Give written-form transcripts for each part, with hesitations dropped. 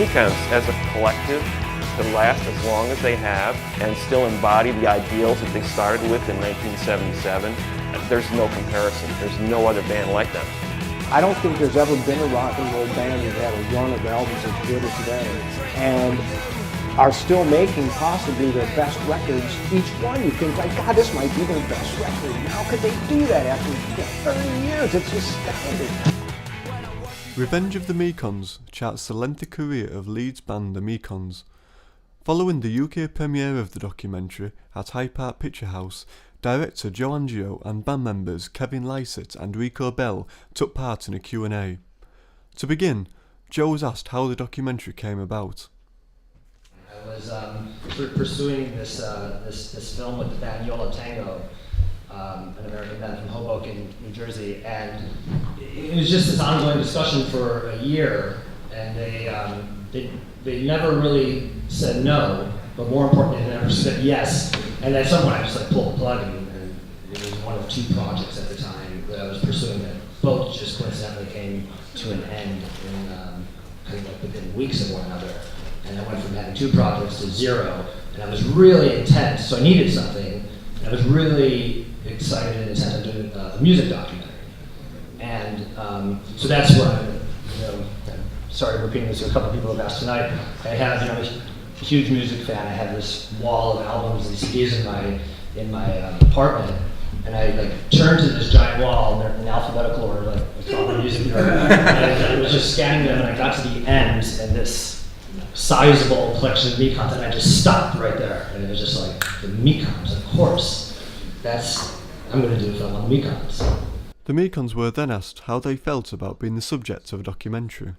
Mekons as a collective to last as long as they have and still embody the ideals that they started with in 1977, there's no comparison. There's no other band like them. I don't think there's ever been a rock and roll band that had a run of albums as good as them, and are still making possibly their best records. Each one you think, like, God, this might be their best record. How could they do that after 30 years? It's astounding. Revenge of the Mekons charts the lengthy career of Leeds band the Mekons. Following the UK premiere of the documentary at Hyde Park Picture House, director Joe Angio and band members Kevin Lysett and Rico Bell took part in a Q&A. To begin, Joe was asked how the documentary came about. I was sort of pursuing this film with the band Yola Tango, an American band from Hoboken, New Jersey, and it was just this ongoing discussion for a year, and they never really said no, but more importantly, they never said yes. And at some point, I just pulled the plug, and it was one of two projects at the time that I was pursuing that both just coincidentally came to an end in kind of within weeks of one another. And I went from having two projects to zero, and I was really intense, so I needed something, and I was really excited and intent on doing a music documentary. And so that's what I started repeating this to a couple of people who've asked tonight. I have, a huge music fan. I have this wall of albums and CDs in my apartment, and I turned to this giant wall, and they're in alphabetical order, like a proper music nerd. And I was just scanning them, and I got to the end, and this sizable collection of Mekons, and I just stopped right there, and it was just like, the Mekons, of course. I'm going to do a film on the Mekons. The Mekons were then asked how they felt about being the subject of a documentary.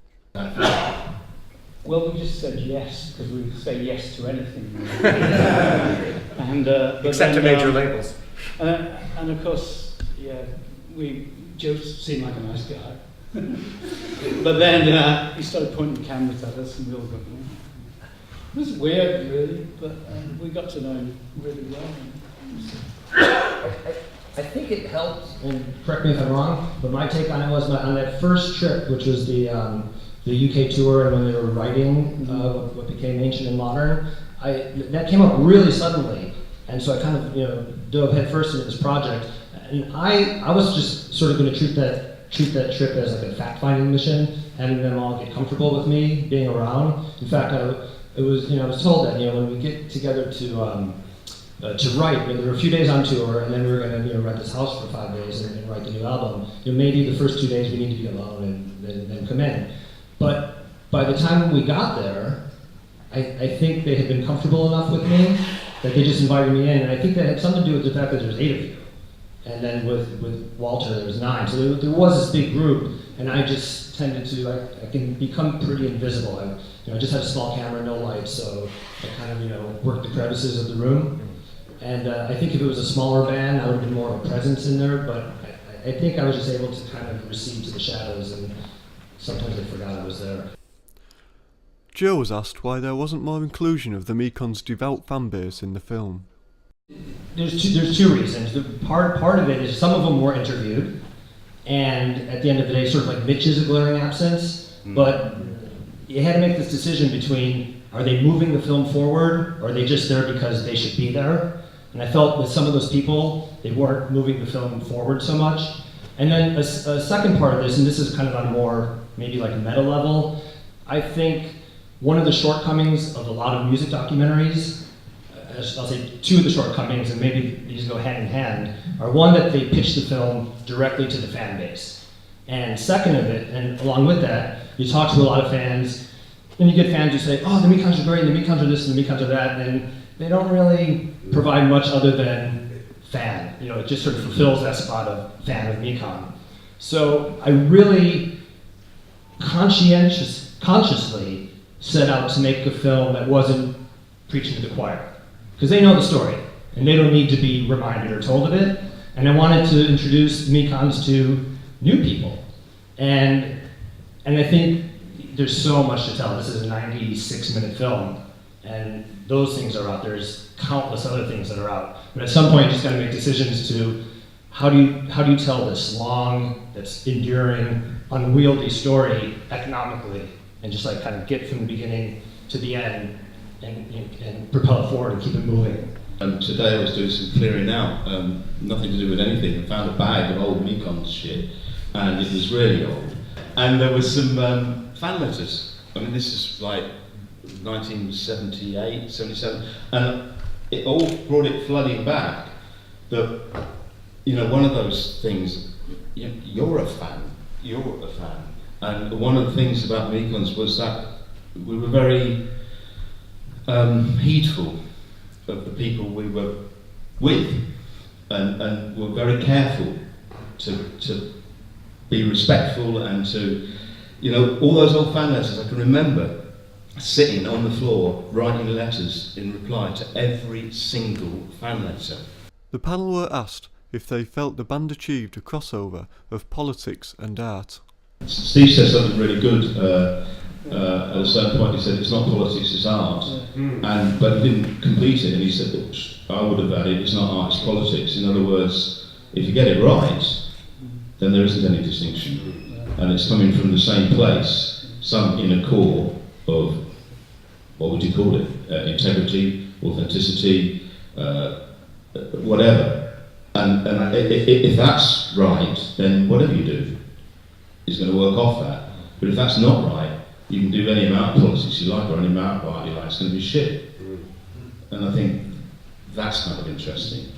Well, we just said yes, because we say yes to anything. And, except to major labels. And of course, yeah, Joe seemed like a nice guy. But then he started pointing cameras at us, and we all got, it was weird, really, but we got to know him really well. I think it helped, and correct me if I'm wrong, but my take on it was on that first trip, which was the UK tour, and when they were writing what became Ancient and Modern, that came up really suddenly, and so I kind of dove headfirst into this project, and I was just sort of going to treat that trip as like a fact-finding mission, having them all get comfortable with me being around. In fact, I was told that when we get together to write, there were a few days on tour, and then we were going to rent this house for 5 days and write the new album. Maybe the first 2 days we need to be alone and then come in. But by the time we got there, I think they had been comfortable enough with me that they just invited me in, and I think that had something to do with the fact that there was 8 of you. And then with Walter, there was 9. So there was this big group, and I just tended to, I can become pretty invisible. I just had a small camera, no lights, so I kind of, worked the crevices of the room. And I think if it was a smaller band, I would have been more of a presence in there, but I think I was just able to kind of recede to the shadows, and sometimes I forgot I was there. Joe was asked why there wasn't more inclusion of the Mekons' devout fanbase in the film. There's two reasons. Part of it is some of them were interviewed, and at the end of the day, sort of like Mitch is a glaring absence, but you had to make this decision between, are they moving the film forward, or are they just there because they should be there? And I felt with some of those people, they weren't moving the film forward so much. And then a second part of this, and this is kind of on a more maybe like a meta level, I think one of the shortcomings of a lot of music documentaries, I'll say two of the shortcomings, and maybe these go hand in hand, are one, that they pitch the film directly to the fan base. And second of it, and along with that, you talk to a lot of fans, and you get fans who say, oh, the Mekons are great, and the Mekons are this, and the Mekons are that, and they don't really provide much other than fan. It just sort of fulfills that spot of fan of Mekon. So I really consciously set out to make a film that wasn't preaching to the choir. Because they know the story, and they don't need to be reminded or told of it. And I wanted to introduce the Mekons to new people. And I think there's so much to tell. This is a 96-minute film, and those things are out. There's countless other things that are out. But at some point, you just got to make decisions to how do you tell this long, that's enduring, unwieldy story economically and just like kind of get from the beginning to the end and propel it forward and keep it moving. Today I was doing some clearing out, nothing to do with anything. I found a bag of old Mekons shit, and it was really old. And there was some fan letters. I mean, this is like 1978, 77, and it all brought it flooding back that, you know, one of those things, you're a fan, and one of the things about Mekons was that we were very heedful of the people we were with, and were very careful to be respectful and to, you know, all those old fan letters. I can remember sitting on the floor writing letters in reply to every single fan letter. The panel were asked if they felt the band achieved a crossover of politics and art. Steve said something really good at a certain point. He said, it's not politics, it's art. But he didn't complete it, and he said, oops, I would have added, it's not art, it's politics. In other words, if you get it right, then there isn't any distinction. And it's coming from the same place, some inner core of, what would you call it, integrity, authenticity, whatever. And if that's right, then whatever you do is going to work off that. But if that's not right, you can do any amount of politics you like or any amount of art you like, it's going to be shit. And I think that's kind of interesting.